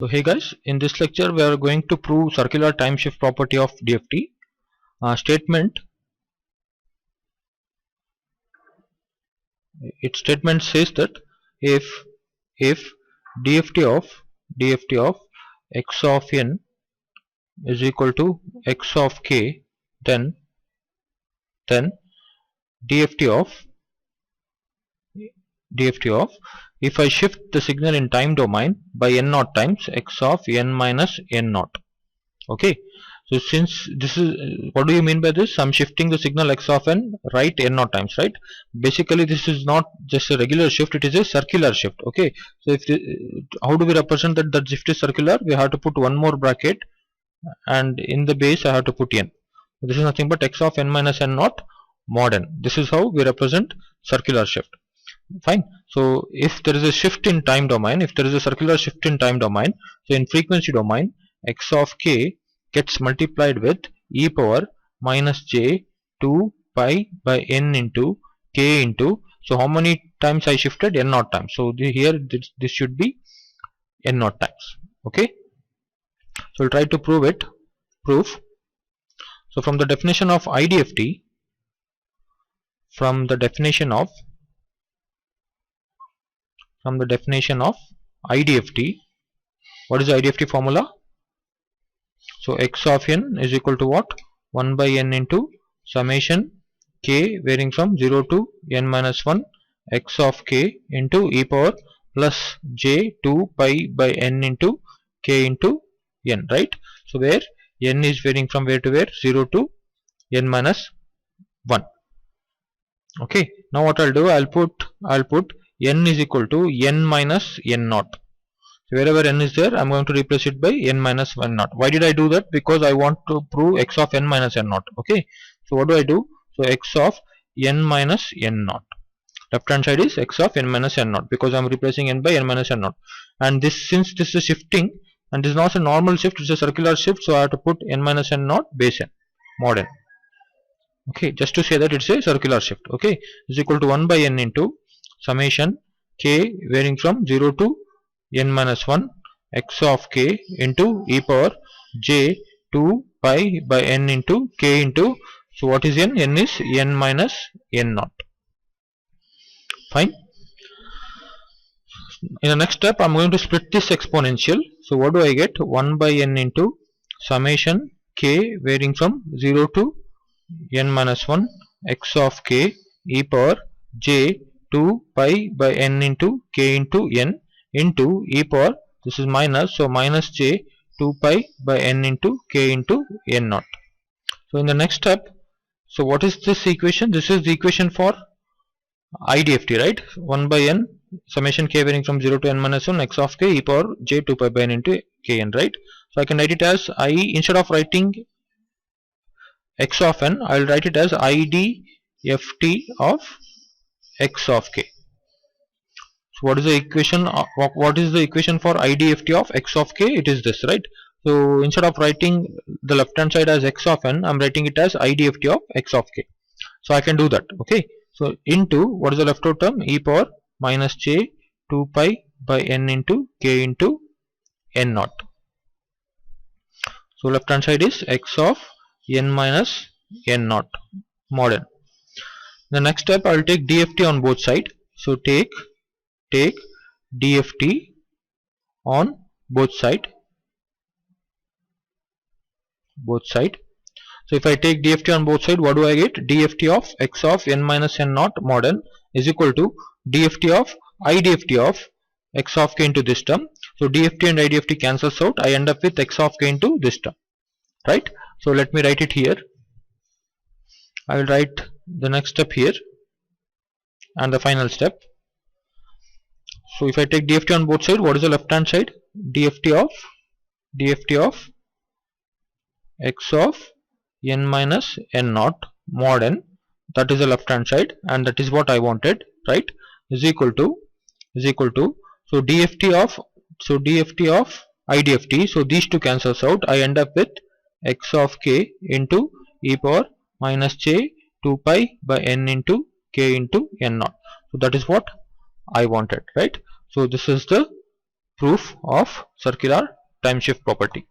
So hey guys, in this lecture we are going to prove circular time shift property of DFT. Statement says that if DFT of x of n is equal to x of k, then DFT of if I shift the signal in time domain by n naught times x of n minus n naught. Okay, so since this is what do you mean by this? I'm shifting the signal x of n right n naught times, right? Basically this is not just a regular shift, it is a circular shift. Okay, so if how do we represent that shift is circular? We have to put one more bracket and in the base I have to put n. This is nothing but x of n minus n naught mod n. This is how we represent circular shift. Fine. So if there is a shift in time domain, if there is a circular shift in time domain, so in frequency domain x of k gets multiplied with e power minus j 2 pi by n into k into, so how many times I shifted? N naught times. So here this should be n naught times. Okay, so we'll try to prove. So from the definition of IDFT, from the definition of IDFT, what is the IDFT formula? So x of n is equal to what? 1 by n into summation k varying from 0 to n minus 1 x of k into e power plus j 2 pi by n into k into n, right? So where n is varying from where to where? 0 to n minus 1. Okay, now what I'll do, I'll put n is equal to n minus n naught. So wherever n is there, I'm going to replace it by n minus 1 naught. Why did I do that? Because I want to prove x of n minus n naught. Okay, so what do I do? So x of n minus n naught. Left hand side is x of n minus n naught because I'm replacing n by n minus n naught. And this, since this is shifting and this is not a normal shift, it's a circular shift, so I have to put n minus n naught base n mod n. Okay, just to say that it's a circular shift. Okay, is equal to 1 by n into summation k varying from 0 to n minus 1 x of k into e power j 2 pi by n into k into, so what is n? N is n minus n naught. Fine. In the next step I'm going to split this exponential. So what do I get? 1 by n into summation k varying from 0 to n minus 1 x of k e power j 2 pi by n into k into n into e power, this is minus, so minus j 2 pi by n into k into n naught. So in the next step, so what is this equation? This is the equation for IDFT, right? 1 by n summation k varying from 0 to n minus 1 x of k e power j 2 pi by n into k n, right? So I can write it as I, instead of writing x of n, I will write it as IDFT of x of k. So what is the equation? What is the equation for IDFT of x of k? It is this, right? So instead of writing the left hand side as x of n, I'm writing it as IDFT of x of k. So I can do that. Okay. So into, what is the left out term? E power minus j 2 pi by n into k into n naught. So left hand side is x of n minus n naught mod n. The next step, I will take DFT on both sides. So take DFT on both side. So if I take DFT on both sides, what do I get? DFT of x of n minus n naught mod n is equal to DFT of IDFT of x of k into this term. So DFT and IDFT cancels out. I end up with x of k into this term, right? So let me write it here. I will write the next step here and the final step. So if I take DFT on both sides, what is the left hand side? DFT of x of n minus n naught mod n, that is the left hand side, and that is what I wanted, right? Is equal to so DFT of IDFT, so these two cancels out. I end up with x of k into e power minus j 2 pi by n into k into n naught. So that is what I wanted, right? So this is the proof of circular time shift property.